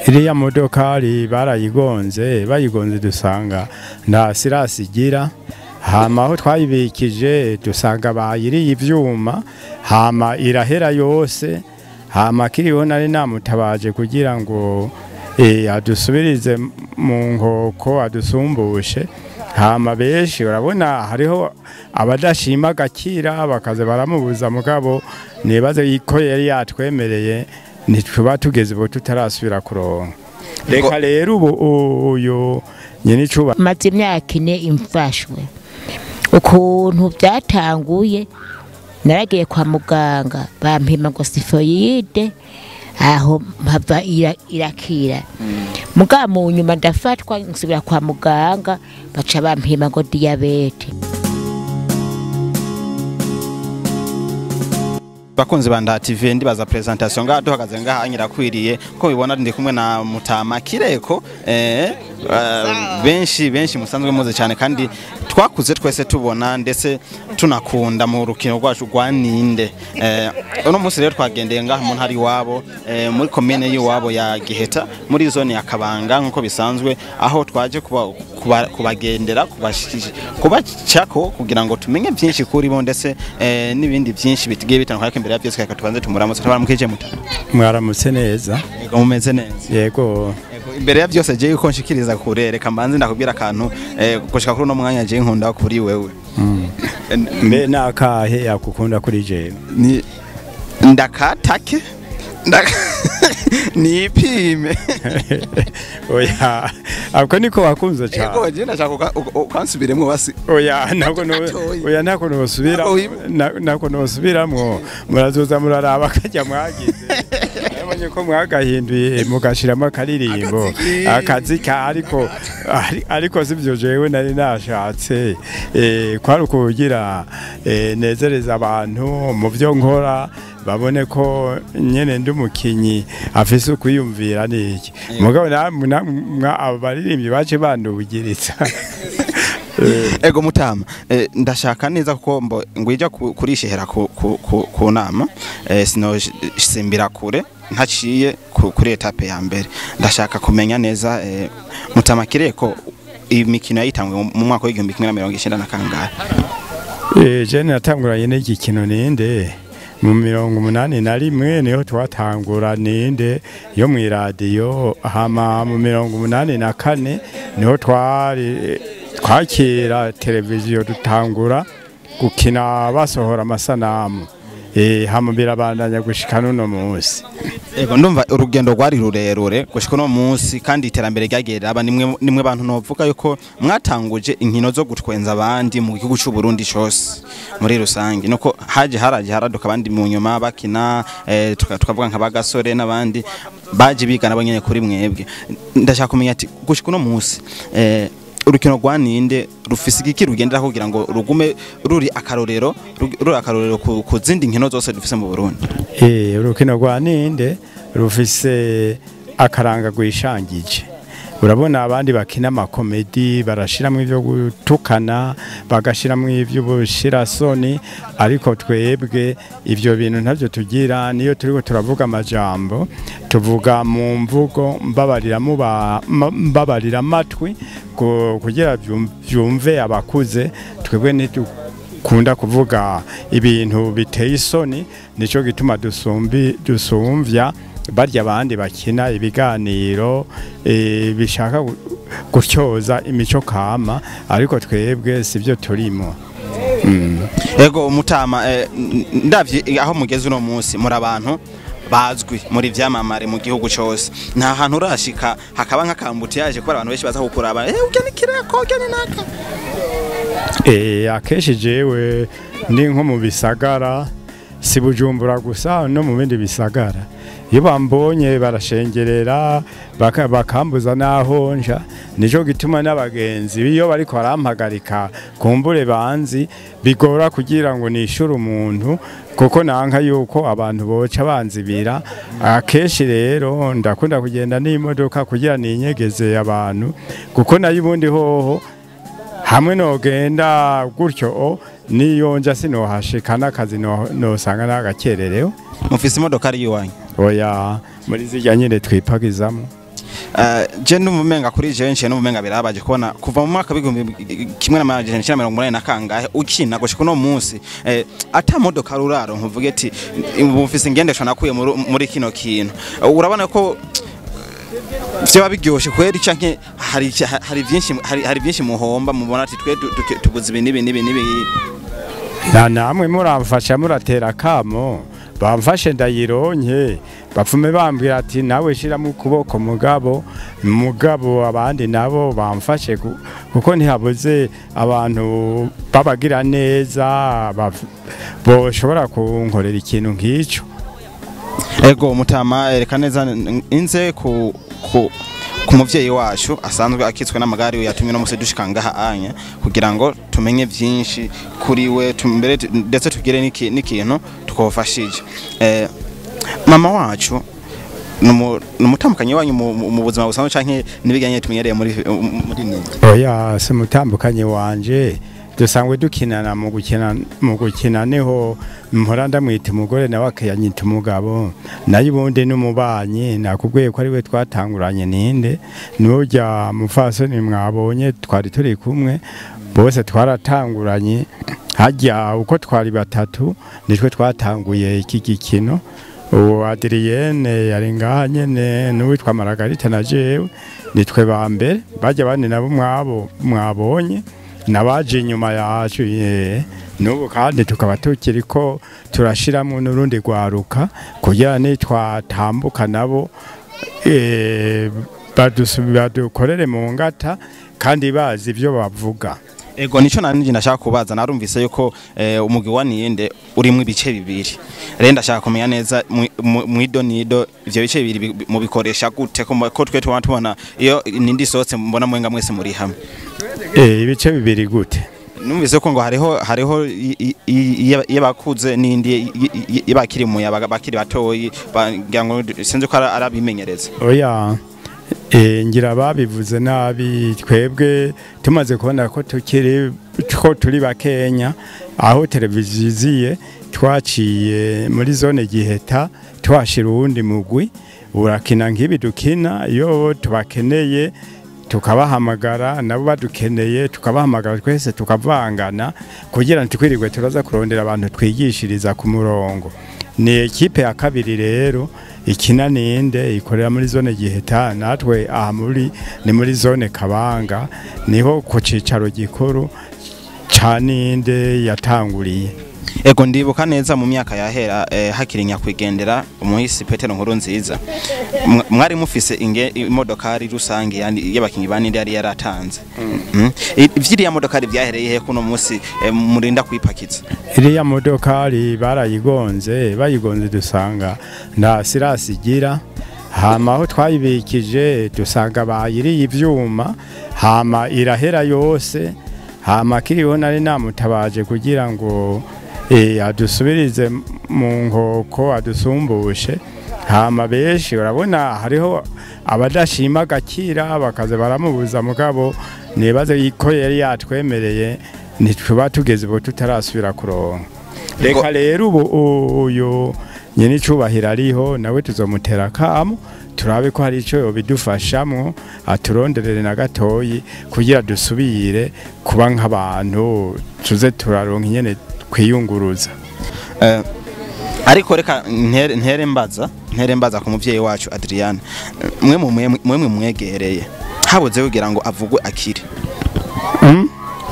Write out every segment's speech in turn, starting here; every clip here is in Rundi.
iriya modokari bayigonze dusanga nta sirasi igira, hama aho twayibikije dusanga bayiriye ivyuma, hama irahera yose, hama kiriho nari namutabaje kugira ngo adusubirize mu nkoko adusumbushe, hama benshi urabona hariho abadashima gakira bakaze baramubuza, mugabo nibaze ko yari yatwemereye ntituba tugeze bo tutarasubira kuronka. Reka rero uyu nyene cuba maze imyaka 4 imfashwe, ukuntu byatanguye naragiye kwa muganga bampima ngo sifoyide, aho mpava irakira, mugabo mu nyuma ndafatwa nsubira kwa muganga baca bampima ngo diabete. Bakunzi banda TV ndibaza presentation nga duhagaze nga anyirakwiriye ko bibona ndi kumwe na Mutama Kireko, benshi musanzwe muze cyane kandi twakuze twese tubona ndetse tunakunda mu rukino rwacu rwa ninde. Uno munsi rero twagendeye nga mu ntari wabo muri commune y'Iwabo ya Giheta muri zone ya Kabanga nkuko bisanzwe, aho twaje kubagendera kubacako kugira ngo tumenye byinshi kuri bo ndetse n'ibindi byinshi bitigiye bitandukanye. Imbere ya byose kaka tubanze tumuramutse. Twaramukije Mutama. Mwaramutse neza. Yego mumeze neza. Yego. Imbere ya byose je yuko nshikiriza kurereka mbanze ndakubwira akantu gushika kuri no mwanya je nkunda kuri wewe. Mbe nakahe yakukunda kuri je? Ni ndakatake nipime. Oya ako niko wakunze cyane. Yego je ndashaka ukansubiremo basi. Oya nako nosubira, nako nosubiramo murazoza muraraba kajya mwagize. Nabonye ko mwagahinduye mugashiramo akaririmbo akazika, ariko sivyo jewe nari nashatse kwari kugira nezereza abantu mu byo nkora, babone ko nyene ndi umukinyi afise ukuyumvira niki, mugabo abaririmbyi bace bandugiritsa. Ego Mutama, ndashaka neza kuko ngwija kurishehera ku nama, sino simbira kure ntaciye kuri etape ya mbere. Ndashaka kumenya neza Mutama Kireko imikino yitangwe mu mwaka wa 1990 na kangahe? Je natanguranye n'iki kino ninde mu 81 niho twatangura ninde yo mu radio, hama mu 84 niho twakira televiziyo dutangura gukina basohora amasanamu, hama birabandanya gushika no munsi. Ego ndumva urugendo rwari rurerure gushika no munsi, kandi iterambere ryagera aba nimwe bantu novuga yuko mwatanguje inkino zo gutwenza abandi mu gihugu cy'u Burundi cyose muri rusange, nuko haraje haraduka abandi mu nyuma bakina, tukavuga nka bagasore n'abandi baje bigana bonyene kuri mwebwe. Ndashaka kumenya ati gushika no munsi urukino rwa ninde rufise iki rugendera kugira ngo rugume ruri akarorero ku zindi nkino zose dufise mu Burundi? Urukino rwa ninde rufise akaranga gwishangije. Urabona abandi bakina amakomedi barashiramo ivyo gutukana, bagashiramo ivyo bushira soni, ariko twebwe ivyo bintu ntavyo tugira. Niyo turiko turavuga amajambo tuvuga mu mvugo mbabarira amatwi kugira byumve abakuze. Twebwe nitukunda kuvuga ibintu biteye isoni, nico gituma dusumvya barya abandi bakina ibiganiro bishaka gutyoza imico kama, ariko twebwe sivyo turimo. Ego Mutama, ndavye aho mugeze uno munsi muri abantu bazwi muri vyamamare mu gihugu cyose, nta hantu urashika hakaba nk'akambuti yaje kubara abantu benshi baza kukuraba urya ni Kireko urya ni naka? Akeshi jewe ndi nko mu bisagara, si Bujumbura gusa no mu bindi bisagara, iyo bambonye barashengerera bakambuza naho nja. Nico gituma n'abagenzi iyo bariko barampagarika kumbure banzi bigora kugira ngo nishure umuntu, kuko nanka yuko abantu boca banzibira. Akeshi rero ndakunda kugenda n'imodoka kugira ninyegeze abantu, kuko nayo ubundi hoho hamwe nogenda gutyo niyo nja sinohashika n'akazi nosanga n'agakererewe. Mufise imodoka ari iwanyu? Oya, muri zijya nyine twipagizamo. je n'umumenga kuri je nce n'umumenga birabaje kubona kuva mu mwaka kimwe n'amajana 1980 na kangahe ukina gushika no munsi ata modoka ruraro nkuvuge ati ubufise ingendesho nakuye muri kino kintu urabona ko vyo biryoshe kweri canke hari byinshi muhomba mubona ati twe tuguze nibi namwe muramfasha muratera kamo bamfashe ndayironke bapfume bambwira ati nawe shira mu kuboko mugabo abandi nabo bamfashe kuko ntihabuze abantu babagira neza boshobora kunkorera ikintu nk'ico. Ego mutama reka neza inze ku muvyeyi wacu asanzwe akitswe n'amagari yatumye no musi dushika ngaha anya kugira ngo tumenye byinshi kuri we tumbere ndetse tugire n'ikintu tukofashije. Mama wacu numutambukanye wanyu mu buzima busanzwe canke nibiganye tumenyereye muri nini? Oya se mutambukanye wanje dusangwe dukinana mu gukina neho mpora ndamwita umugore nawe akayanyita umugabo nayo ubundi n'umubanyi nakubwiye ko ari we twatanguranye ninde n'urya mufasoni mwabonye twari turi kumwe bose twaratanguranye hajya uko twari batatu nitwe twatanguye iki gikino. uwo ADRIENNE yari ngaha nyene n'uwitwa Margarita na jewe nitwe ba mbere bajya bane nabo mwabonye nabaje inyuma yacu n'ubu kandi tukaba tukiriko turashiramo n'urundi rwaruka kugira nitwatambuka nabo badukorere mu ngata kandi bazi ibyo bavuga. Ego nico nanjye ndashaka kubaza narumvise yuko umugi wa ninde urimwe ibice bibiri rero ndashaka kumenya neza mwidonido ivyo bice bibiri mubikoresha gute ko twe tubona iyo nindi sose mbona mwenga mwese muri hamwe ibice bibiri gute numvise ko ngo hariho yabakuze nindi yabakiri mu bakiri batoyi bagira ngo sinzi ko arabimenyereza. Oya ngira babivuze nabi twebwe tumaze kubona ko turi bakenya aho televiziyo twaciye muri zone Giheta twashira uwundi mugwi urakina nk'ibi dukina iyo tubakeneye tukabahamagara nabo badukeneye tukabahamagara twese tukavangana kugira ntikwirirwe turaza kurondera abantu twigishiriza ku murongo. Ni ekipe ya kabiri rero ikina ninde ikorera muri zone Giheta natwe aha ni muri zone Kabanga niho ku cicaro gikuru caninde yatanguriye. Ego ndibuka neza mu myaka yahera hakiri nyakwigendera umuhisi Petero Nkuru nziza mwari mufise imodokari rusange yani y'abakinyi baninde yari yaratanze. Ivyiriya modokari byahereye he kuno musi murinda kwipakiza? Iriya modokari bayigonze dusanga nta sirasi igira hama aho twayibikije dusanga bayiriye ivyuma hama irahera yose hama kiriho nari namutabaje kugira ngo adusubirize mu nkoko adusumbushe hama beshi urabona hariho abadashima gakira bakaze baramubuza mugabo nibaze ko yari yatwemereye ntitwa tugeze bo tutarasubira kuronka. Reka rero uyu nyene cubahira ariho nawe tuzomutera kamo turabe ko hari ico bidufashamo aturonderere na gatoyi kugira dusubire kuba nk'abantu tuze turaronka nyene kwiyunguruza. Ariko reka ntere mbaza ku muvyeyi wacu ADRIENNE mwe mwegereye habuze kugira ngo avugwe akire.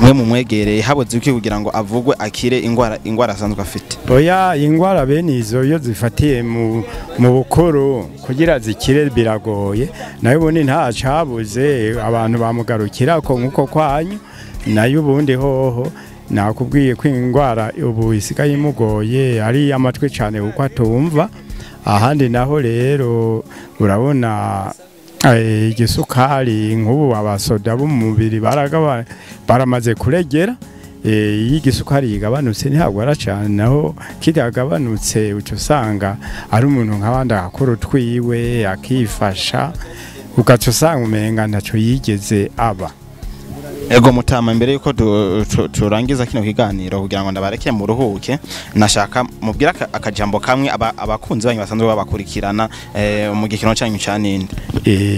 Mwe mwegereye habuze kugira ngo avugwe akire ingwara asanzwe afite. Oya ingwara bene izo iyo zifatiye mu bukuru kugira zikire biragoye nayo ubundi nta cabuze abantu bamugarukira ko nkuko kwanyu nayo ubundi hoho nakubwiye ko ingwara ubu isigaye imugoye ari amatwi cyane uko atumva ahandi naho rero urabona igisukari nk'ubu abasoda b'umubiri baramaze kuregera igisukari yigabanutse ntabwo aracana naho kidagabanutse uco usanga ari umuntu nk'abandi akora twiwe akifasha ugaca usanga umenga ntaco yigeze aba. Ego mutama imbere yuko turangiza kino kiganiro kugira ngo ndabareke mu ruhuke nashaka mubwira akajambo kamwe abakunzi banyu basanzwe babakurikirana mu gikino cyanyu cyaninde.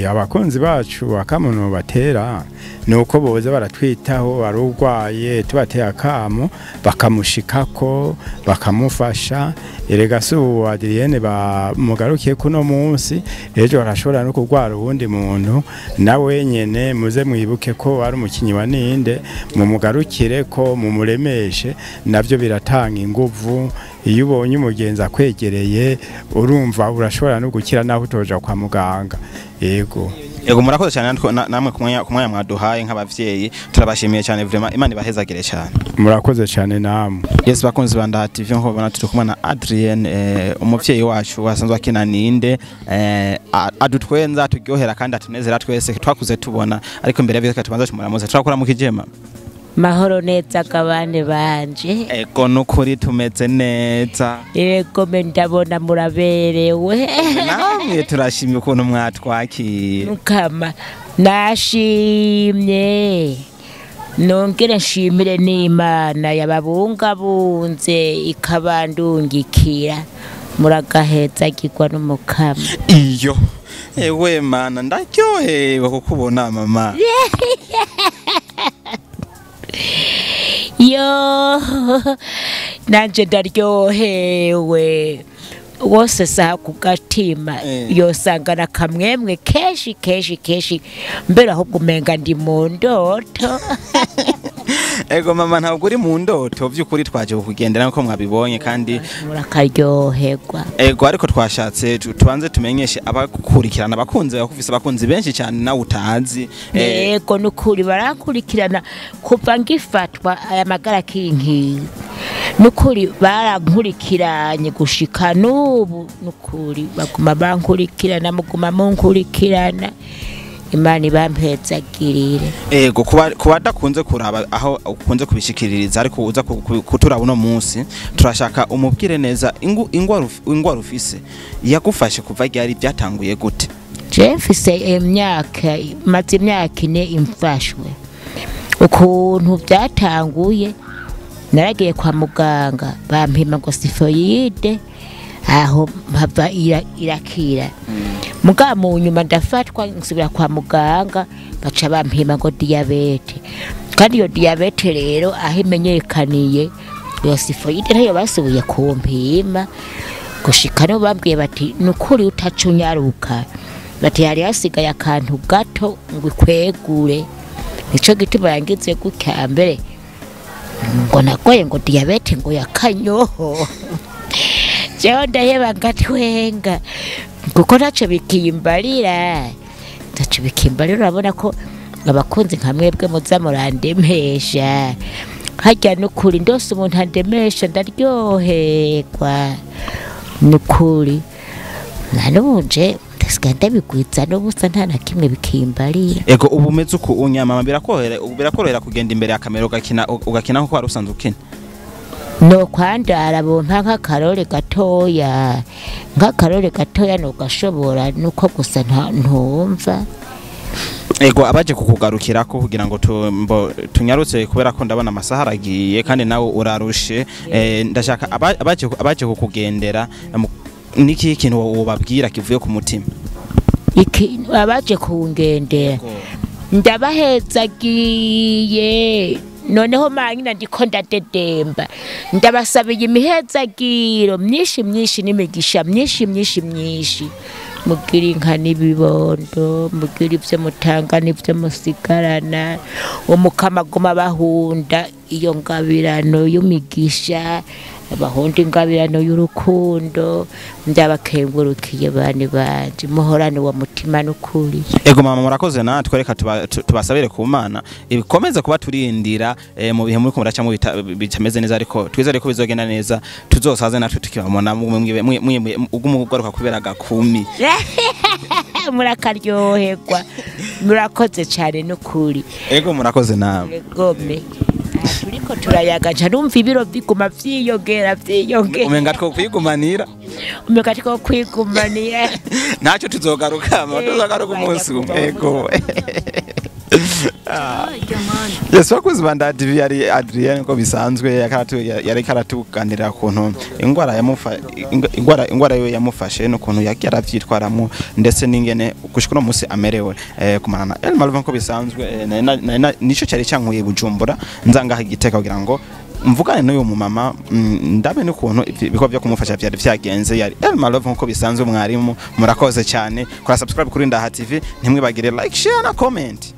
Abakunzi bacu akamuno batera nuko boza baratwitaho arugwaye tubateye akamo bakamushikako bakamufasha erega su ADRIENNE ba mugarukiye kuno munsi ejo arashobora no kugwara ubundi muntu nawe nyene muze mwibuke ko ari umukinyi wa ninde mu mugarukire ko mu muremeshe navyo biratanga inguvu iyo ubonye umugenzi akwegereye urumva urashobora no gukira naho utoja kwa muganga. Yego murakoze cyane namwe kumwanya mwaduhaye nk'abavyeyi turabashimiye cyane vraiment Imana ibahezagire cyane. Murakoze cyane namwe. Yes bakunzi banda TV nko bana turi kumwe na ADRIENNE umuvyeyi wacu wasanzwe akina ninde adutwenza turyohera kandi atunezera twese twakuze tubona ariko mbere y'ibyo tubanza tumuramuze turakora mu kijema. Mahoro neza kabane banje. Ego nukuri tumeze neza. Ego ndabona muraberewe. Namwe turashimye ukuntu mwatwakiye. Mukama nashimye. Nongere nshimire n'Imana yababungabunze ikabandungikira muragaheza gikwa n'umukama. Iyo ewe mana ndaryohewe kukubona mama. Yo nanje ndaryohewe wose saha kugatima yosangana kamwemwe keshi mbere aho gumenga ndi mu ndoto. Ego mama ntabwo uri mu ndoto by'ukuri twaje kugendera nko mwabibonye kandi murakaryoherwa. Ego ariko twashatse tubanze tumenyeshe abakurikirana abakunzi benshi cyane nawe utazi. Ego nukuri barakurikirana kuva ngifatwa aya magara kinki nukuri barankurikiranye gushika n'ubu nukuri baguma bankurikirana muguma munkurikirana Imana ibampezagirire. Ego kuba dakunze kuraba aho ukunze kubishikiririza ariko uza kuturaba uno munsi turashaka umubwire neza ingwa rufise yagufashe kuva ryari byatanguye gute? Jefise imyaka maze imyaka ine imfashwe ukuntu byatanguye naragiye kwa muganga bampima ngo sifoyide aho mpava irakira muga mu nyuma ndafatwa nsubira kwa muganga baca bampima ngo diabete kandi iyo diabete rero aho imenyekaniye yo sifoyide nayo basubiye kumpima gushika no bambwiye bati nukuri utacunyaruka bati yari hasigaye akantu gato ngo ikwegure nico gituma yangize gutya mbere ngo nagoye ngo diabete ngo yakanyoho jewe ndaheba ngatwenga kuko naco bikimbarira urabona ko abakunzi nka mwebwe muza murandemesha harya nukuri ndose umuntu andemesha ndaryoherwa nukuri nanuje ndasigaye bigwiza n'ubusa nta na kimwe bikimbarira. Ego ubu meze uko unyama birakorohera kugenda imbere ya kamera ugakina nko warusanzwe ukina no kwandara bompa nk'akarore gatoya no gashobora nuko gusa ntumva. Ego abaje kukugarukira ko kugira ngo tunyarutse kubera ko ndabona amasaha aragiye kandi nawe urarushe ndashaka abaje kukugendera niki kintu wobabwira kivuye ku mutima? Abaje kungendera ndabahezagiye noneho manyina ndiko ndadedemba ndabasabiye imihezagiro myinshi n'imigisha myinshi mugira inka n'ibibondo mugira ivyo mutanga n'ivyo musigarana umukama guma bahunda iyo ngabirano y'umigisha abahunda ingabirano y'urukundo ndabakengurukiye bane banje muhorane wa mutima n'ukuri. Ego mama murakoze natwe reka tubasabire ku Mana ibikomeze kuba turindira mu bihe muri kumuraca mu bitameze neza ariko twizere ko bizogenda neza tuzosaze natwe tukibamona ugumugaruka kubera gakumi. Murakaryoherwa murakoze cyane n'ukuri. Ego murakoze nawe. Ego me turiko turayagaca numva ibiro biguma vyiyongera umenga two kwigumanira kwigumanira ntacyo tuzogaruka umunsi umwe. Ego Yes, wakuzi banda TV yari Adrienne ko bisanzwe yari karatuganira kuntu ingwara yo yamufashe no kuntu yaravyitwaramo ndetse ningene gushikura musi amerewe kumarana malvan ko bisanzwe nico cyari cyankuye Bujumbura nzangaha igiteka kugira ngo mvugane n'uyu mumama ndabe n'ukuntu biko byo kumufasha byari vyagenze yari malvan ko bisanzwe mwarimu murakoze cyane kora subscribe kuri Ndaha TV ntimwibagire like share na comment.